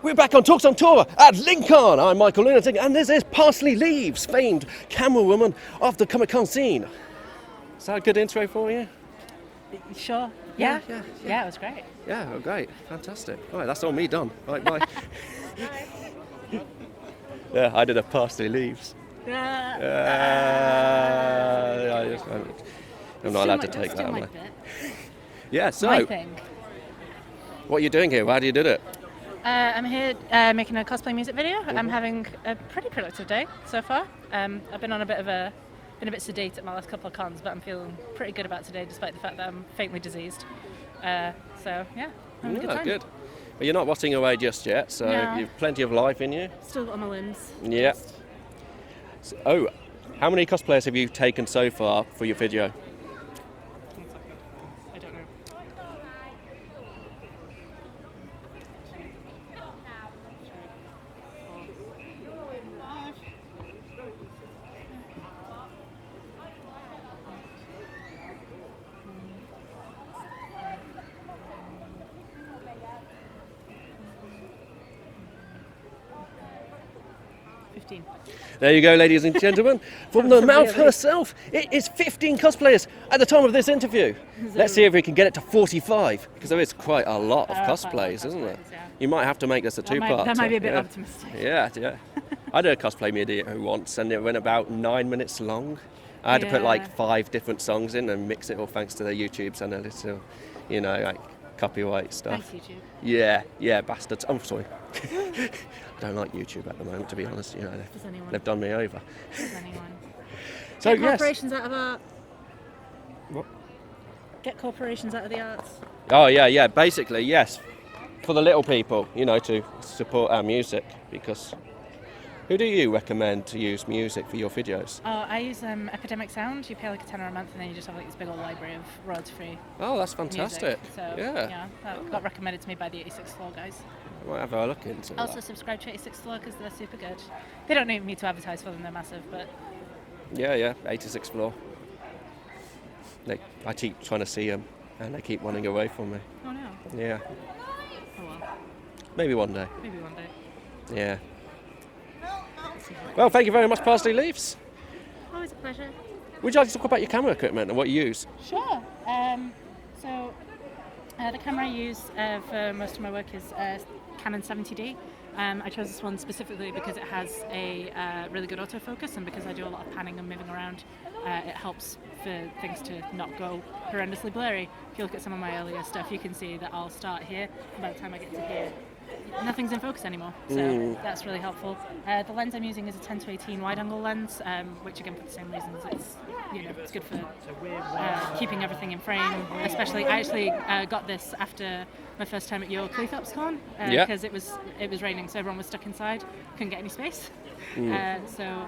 We're back on Talksontour at Lincoln. I'm Michael Lunatic, and this is Parsley Leaves, famed camera woman of the Comic Con scene. Is that a good intro for you? Sure. Yeah, it was great. Yeah, oh, great. Fantastic. All right, that's all me done. Right, bye. Yeah, I did a Parsley Leaves. I'm not allowed to take that, am I? Yeah, so, My thing. What are you doing here? How do you do it? I'm here making a cosplay music video. I'm having a pretty productive day so far. I've been a bit sedate at my last couple of cons, but I'm feeling pretty good about today, despite the fact that I'm faintly diseased. So yeah, having a good time. Good. Well, you're not rotting away just yet, so No. you've plenty of life in you. Still got on my limbs. Yeah. So, how many cosplayers have you taken so far for your video? I don't know. There you go, ladies and gentlemen. From the mouth herself, it is 15 cosplayers at the time of this interview. Let's see if we can get it to 45, because there is quite a lot of cosplays, isn't there? Yeah. You might have to make this a two-part. That might be a bit optimistic. Yeah. I did a cosplay video once, and it went about 9 minutes long. I had to put like 5 different songs in and mix it all thanks to their YouTubes and a little, like copyright stuff. Thanks, YouTube. Yeah, bastards. I'm sorry. I don't like YouTube at the moment, to be honest. They've done me over. Does anyone? So Get corporations out of art. What? Get corporations out of the arts. Oh yeah. Basically, yes, for the little people, to support our music. Because who do you recommend to use music for your videos? Oh, I use Epidemic Sound. You pay like $10 a month, and then you just have like this big old library of royalty-free. Oh, that's fantastic. Music. So yeah, that got recommended to me by the 86th Floor guys. I might have a look into that. Also subscribe to 86th Floor because they're super good. They don't need me to advertise for them; they're massive, but Yeah, 86th Floor. I keep trying to see them, and they keep running away from me. oh no. Yeah, Oh well, maybe one day. maybe one day. Yeah. Well, thank you very much, Parsley Leaves. Always a pleasure. Would you like to talk about your camera equipment and what you use? Sure. So the camera I use for most of my work is Canon 70D. I chose this one specifically because it has a really good autofocus, and because I do a lot of panning and moving around, it helps for things to not go horrendously blurry. If you look at some of my earlier stuff, you can see that I'll start here, and by the time I get to here, nothing's in focus anymore, so that's really helpful. The lens I'm using is a 10-18 wide-angle lens, which again for the same reasons it's good for keeping everything in frame. Especially, I actually got this after my first time at your Cleethorpes Con because it was raining, so everyone was stuck inside, couldn't get any space. So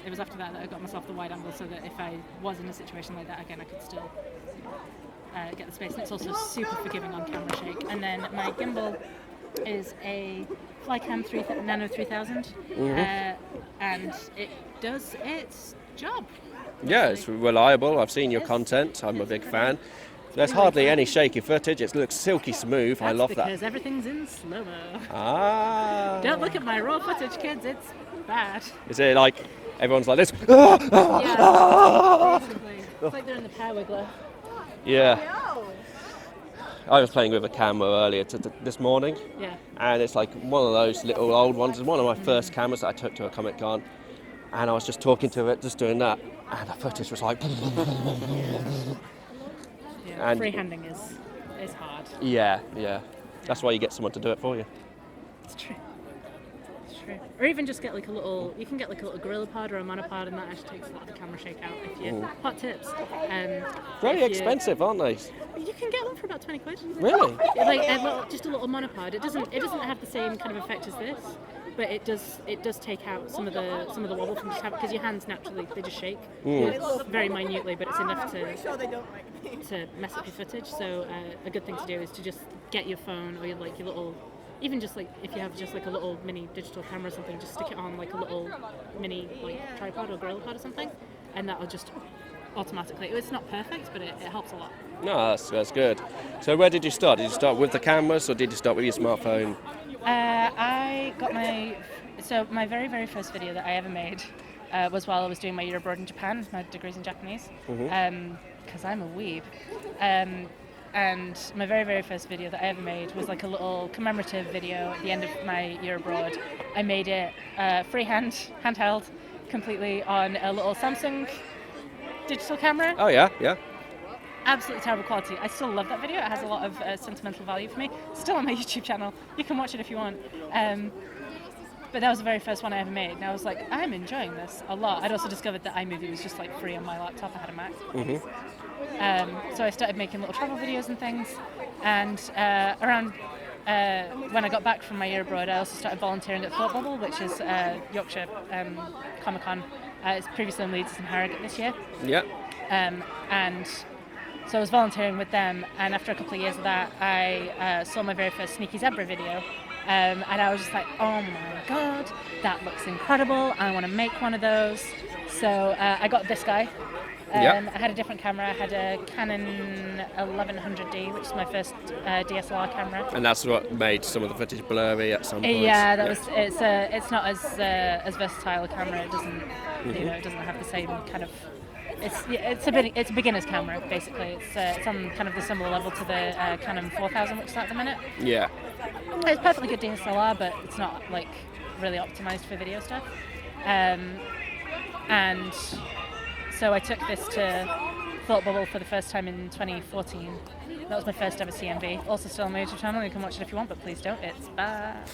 it was after that I got myself the wide angle, so that if I was in a situation like that again, I could still get the space. And it's also super forgiving on camera shake. And then my gimbal is a Flycam Nano 3000, and it does its job. Yeah, it's reliable. I've seen your content. I'm a big fan. There's hardly any shaky footage. It looks silky smooth. I love that. Because everything's in slow-mo. Ah. Don't look at my raw footage, kids. It's bad. Is it like everyone's like this? Yeah, basically. It's like they're in the power wiggler. Yeah. I was playing with a camera earlier this morning. Yeah. And it's like one of those little old ones. It's one of my first cameras that I took to a Comic Con. And I was just talking to it, just doing that. And the footage was like... Yeah, freehanding is hard. Yeah. That's why you get someone to do it for you. It's true. Or even just get like a little gorilla pod or a monopod, and that actually takes a lot of the camera shake out. If you hot tips. Very expensive, aren't they? You can get one for about 20 quid. Really? Like just a little monopod. It doesn't have the same kind of effect as this, but it does take out some of the wobble from just having, because your hands naturally they just shake. It's very minutely, but it's enough to mess up your footage. So a good thing to do is to just get your phone or your little, even just like if you have just like a little mini digital camera or something, just stick it on like a little mini like tripod or gorilla pod or something, and that'll just automatically. It's not perfect, but it helps a lot. No, that's good. So where did you start? Did you start with the cameras or did you start with your smartphone? I got my very, very first video that I ever made was while I was doing my year abroad in Japan, my degrees in Japanese, because I'm a weeb. And my very, very first video that I ever made was like a little commemorative video at the end of my year abroad. I made it freehand, handheld, completely on a little Samsung digital camera. Oh yeah, yeah. Absolutely terrible quality. I still love that video. It has a lot of sentimental value for me. It's still on my YouTube channel. You can watch it if you want. But that was the very first one I ever made. And I was like, I'm enjoying this a lot. I'd also discovered that iMovie was just like free on my laptop. I had a Mac. So I started making little travel videos and things. And around when I got back from my year abroad, I also started volunteering at Thought Bubble, which is Yorkshire Comic Con. It's previously in Leeds and Harrogate this year. Yeah. And so I was volunteering with them, and after a couple of years of that, I saw my very first Sneaky Zebra video, and I was just like, oh my god, that looks incredible, I want to make one of those. So I got this guy. I had a different camera. I had a Canon 1100D, which is my first DSLR camera. And that's what made some of the footage blurry at some point. Yeah, that was. It's not as versatile a camera. It doesn't, it doesn't have the same kind of. It's a beginner's camera basically. It's on kind of the similar level to the Canon 4000, which is at the minute. Yeah. It's perfectly good DSLR, but it's not like really optimized for video stuff. And so I took this to Thought Bubble for the first time in 2014. That was my first ever CMV. Also still on my YouTube channel. You can watch it if you want, but please don't. It's bad.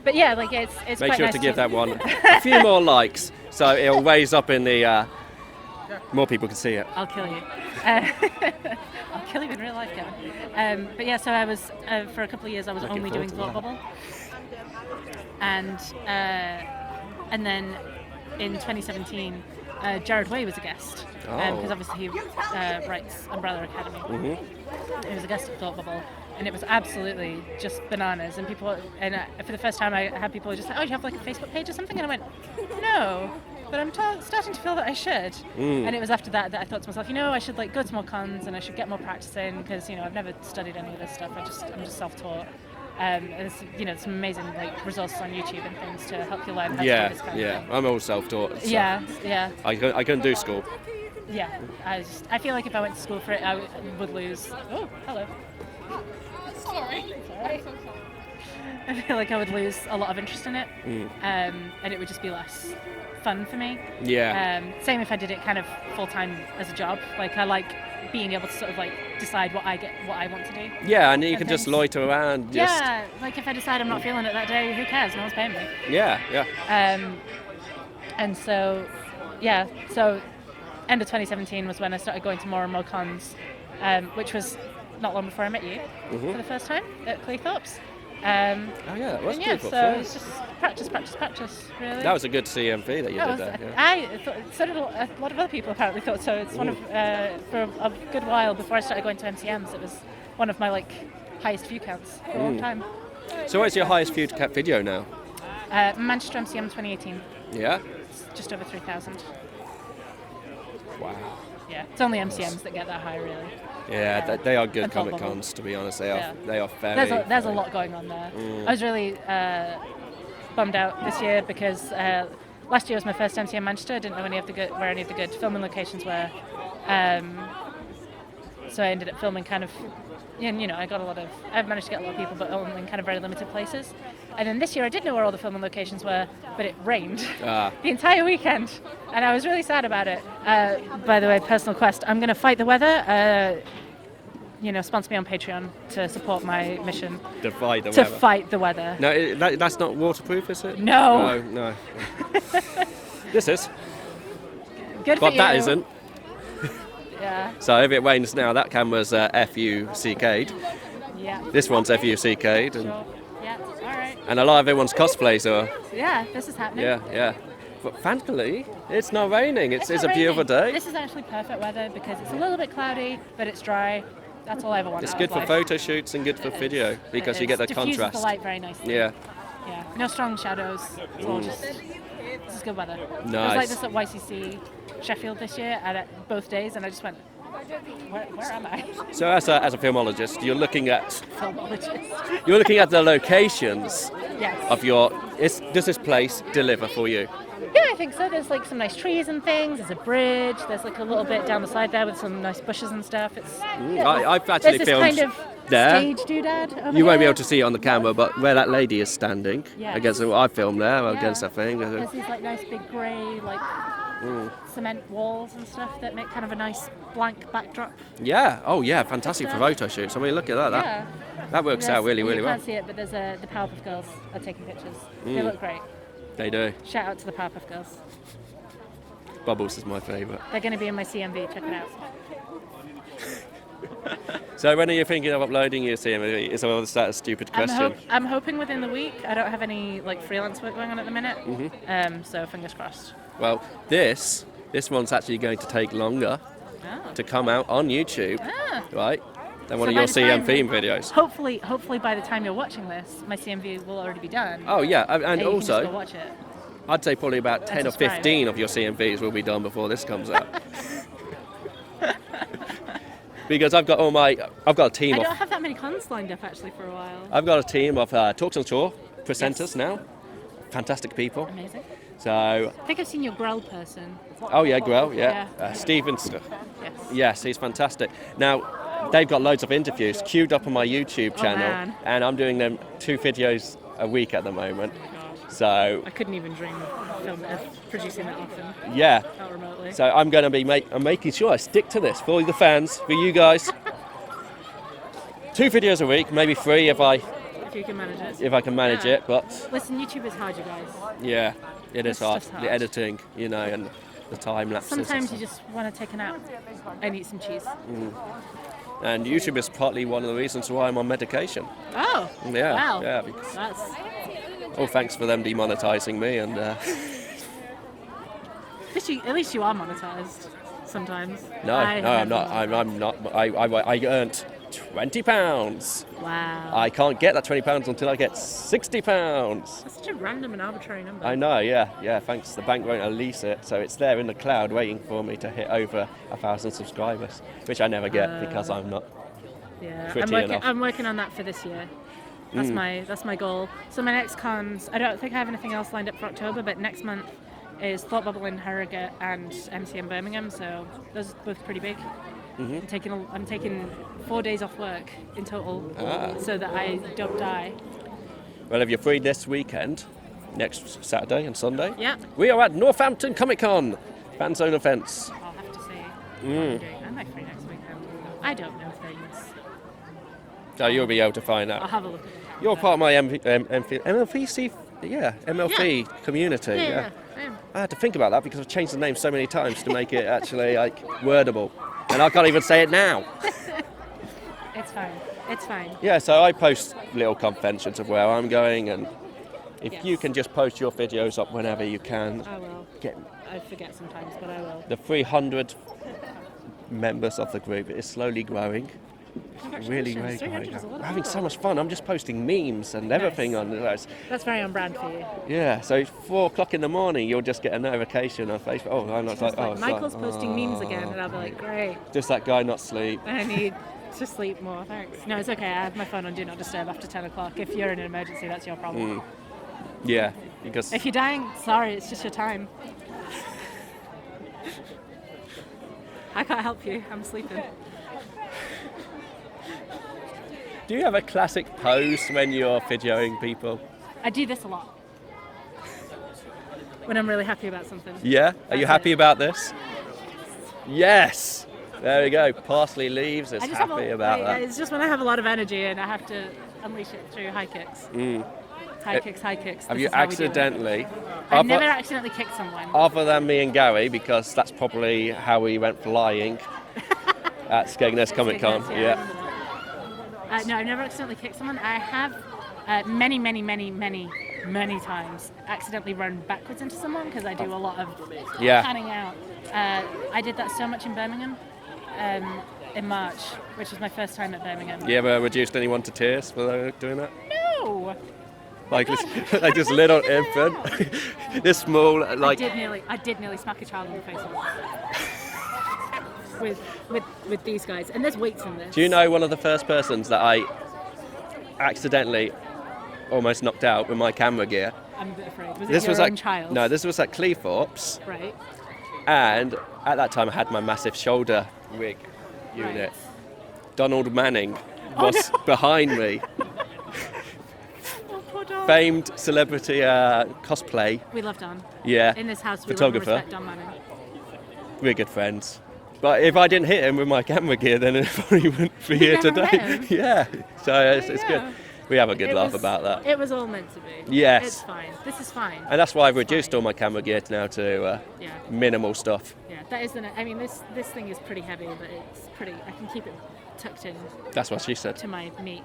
But yeah, like it's Make quite sure nice to give that one a few more likes, so it'll raise up in the. More people can see it. I'll kill you. I'll kill you in real life, Kevin. But yeah, so I was for a couple of years I was only doing Thought Bubble, and then in 2017, Jared Way was a guest because obviously he writes Umbrella Academy. He was a guest at Thought Bubble. And it was absolutely just bananas. And people, for the first time, I had people just like, "Oh, you have like a Facebook page or something?" And I went, "No, but I'm starting to feel that I should." And it was after that I thought to myself, I should like go to more cons and I should get more practice in because I've never studied any of this stuff. I'm just self-taught. And there's some amazing like resources on YouTube and things to help you learn how to do this kind of thing. I'm all self-taught. So Yeah. I couldn't do school. Yeah, I feel like if I went to school for it, I would lose. Oh, hello. Sorry. It's all right. I feel like I would lose a lot of interest in it, and it would just be less fun for me. Yeah. Same if I did it kind of full time as a job. Like I like being able to sort of like decide what I want to do. Yeah, and you can just loiter around. Yeah, like if I decide I'm not feeling it that day, who cares? No one's paying me. Yeah. And so end of 2017 was when I started going to more and more cons, which was not long before I met you for the first time at Cleethorpes. That was pretty cool. So it's just practice, really. That was a good CMV that you did there. Yeah. I thought, so did a lot of other people apparently thought so. It's one of, for a good while before I started going to MCMs, it was one of my like highest view counts for a long time. So what's your highest viewed video now? Manchester MCM 2018. Yeah? It's just over 3,000. Wow. Yeah, it's only MCMs that get that high, really. Yeah, they are good Comic Cons, to be honest. They are very... There's a lot going on there. I was really bummed out this year because last year was my first MCM Manchester. I didn't know where any of the good filming locations were. So I ended up filming kind of... I've managed to get a lot of people, but only in kind of very limited places. And then this year I did know where all the filming locations were, but it rained the entire weekend, and I was really sad about it. By the way, personal quest, I'm going to fight the weather. Sponsor me on Patreon to support my mission. To fight the weather. No, that's not waterproof, is it? No. No. This is. Good but for that you. isn't. Yeah. So if it rains now, that camera's FUCK'd. Yeah. This one's FUCK'd. Sure. Yeah, all right. And a lot of everyone's cosplay, so... Yeah, this is happening. Yeah. But thankfully, it's not raining. It's not a beautiful raining. day. This is actually perfect weather because it's a little bit cloudy, but it's dry. That's all I ever want. It's good for photo shoots and good for video because you get the diffuses contrast. The light very nicely. Yeah. No strong shadows. It's all just. This is good weather. Nice. It was like this at YCC. Sheffield this year at both days, and I just went, where am I? So as a filmologist, you're looking at Filmologist. the locations Yes. of does this place deliver for you? Yeah, I think so. There's like some nice trees and things. There's a bridge. There's like a little bit down the side there with some nice bushes and stuff. It's I've actually there's this filmed kind of there. stage doodad. You won't be able to see it on the camera, but where that lady is standing Yes. against I filmed there Yeah. against that thing. There's these like nice big grey like cement walls and stuff that make kind of a nice blank backdrop. Yeah. Oh yeah, fantastic for photo shoots. I mean, look at that. Yeah. That works out really, really You well. can't see it, but there's the Powerpuff Girls are taking pictures. They look great. They do. Shout out to the Powerpuff Girls. Bubbles is my favourite. They're going to be in my CMV. Check it out. So when are you thinking of uploading your CMV? Is that a stupid question? I'm hoping within the week. I don't have any like freelance work going on at the minute. So fingers crossed. Well, this one's actually going to take longer Oh. to come out on YouTube, right? Than one So of by your the time- CM theme videos. Hopefully by the time you're watching this, my CMV will already be done. Oh yeah, and you can just also go watch it. I'd say probably about 10 or subscribe. 15 of your CMVs will be done before this comes out. Because I've got a team I of don't have that many cons lined up actually for a while. I've got a team of Talksontour presenters Yes. now. Fantastic people. Amazing. So, I think I've seen your Grell person. oh yeah, Grell, yeah. Yeah. Stephen's, Yes. yes, he's fantastic. Now, they've got loads of interviews queued up on my YouTube channel, man. and I'm doing them 2 videos a week at the moment. Oh my God. So, I couldn't even dream of producing that often. yeah. Not remotely. So I'm going to be I'm making sure I stick to this for the fans, for you guys. 2 videos a week, maybe 3 If you can manage it. if I can manage Yeah. it. But Listen, YouTube is hard, you guys. yeah, it is It's hard. just hard. The editing, and the time lapses. and Sometimes you stuff. just want to take a nap and eat some cheese. And YouTube is partly one of the reasons why I'm on medication. Oh. Yeah, Wow. yeah. Because, That's. thanks for them demonetizing me and. At least you are monetized sometimes. No, I'm not. I'm not. I earned £20. Wow. I can't get that £20 until I get £60. That's such a random and arbitrary number. I know, yeah. Thanks. The bank won't release it, so it's there in the cloud waiting for me to hit over 1,000 subscribers, which I never get because I'm not. Yeah, Pretty enough. I'm working on that for this year. That's my goal. So my next cons, I don't think I have anything else lined up for October, but next month is Thought Bubble in Harrogate and MCM Birmingham, so those are both pretty big. I'm taking 4 days off work in total, so that I don't die. Well, if you're free this weekend, next Saturday and Sunday, Yeah. we are at Northampton Comic Con, fan zone events. I'll have to see what I'm doing. Am I free next weekend? I don't know things. So you'll be able to find I'll out. have a look at it. You're part of my MLP community. Yeah. I had to think about that because I've changed the name so many times to make it actually wordable, and I can't even say it now. It's fine. Yeah, so I post little conventions of where I'm going, and if Yes. you can just post your videos up whenever you can, I will. get I forget sometimes, but I will. the 300 members of the group is slowly growing. Really, really 300 is a lot growing. of We're having so people. much fun. I'm just posting memes and everything on this. That's very on brand for you. Yeah, so 4 o'clock in the morning, you'll just get a notification on Facebook. Oh, I'm not It's like, like, oh, it's Michael's like, posting memes again, and I'll be like, great. Just that guy not sleep. I need to sleep more, thanks. No, it's okay. I have my phone on Do Not Disturb after 10 o'clock. If you're in an emergency, that's your problem. Yeah, because If you're dying, sorry, it's just your time. I can't help you. I'm sleeping. do you have a classic pose when you're videoing people? I do this a lot. When I'm really happy about something. Yeah? Are you That's happy it. about this? Yes! There we go. Parsley Leaves is I just have happy about that. It's just when I have a lot of energy and I have to unleash it through high kicks. High kicks, high kicks. Have This you is how we do it. accidentally, I've never accidentally kicked someone. other than me and Gary, because that's probably how we went flying at Skegness Comic Con. Skegness, Yeah. No, I've never accidentally kicked someone. I have many times accidentally run backwards into someone because I do a lot of Yeah. panning out. I did that so much in Birmingham in March, which was my first time at Birmingham. You ever reduced anyone to tears for doing that? No! like this little infant, this small, like. I did nearly smack a child in the face with these guys, and there's weights in this. Do you know one of the first persons that I accidentally almost knocked out with my camera gear? I'm a bit afraid. Was it your own child? No, this was at Cleethorpes. Right. And at that time I had my massive shoulder rig unit. Right. Donald Manning was behind me. Oh, poor Don. Famed celebrity cosplay. We love Don. Yeah. In this house, we photographer. love and respect Don Manning. We're good friends. But if I didn't hit him with my camera gear, then he probably wouldn't be here never met today. him. Yeah. So it's good. We have a good laugh about that. It was all meant to be. Yes. It's fine. This is fine. And that's why I've It's reduced fine. all my camera gear now to Yeah. minimal stuff. Yeah, that is I mean, this thing is pretty heavy, but it's pretty. I can keep it tucked in That's what she said. to my meat.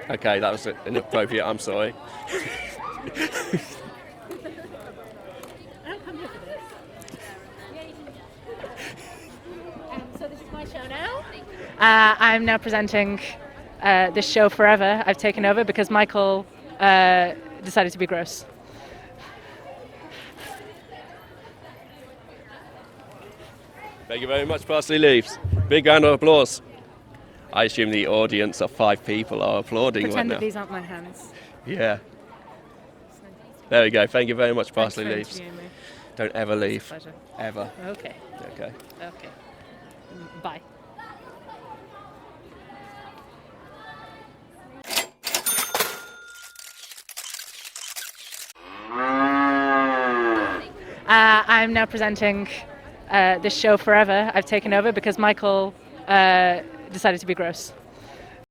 Okay. Okay, that was inappropriate. I'm sorry. I don't come here for this. So this is my show now. I'm now presenting this show forever. I've taken over because Michael decided to be gross. Thank you very much, Parsley Leaves. Big round of applause. I assume the audience of 5 people are applauding Pretend right that now. these aren't my hands. Yeah. There we go. Thank you very much, Parsley Thanks for Leaves. interviewing me. Don't ever leave. Pleasure. Ever. Okay. Okay. Okay. Bye. I'm now presenting this show forever. I've taken over because Michael decided to be gross.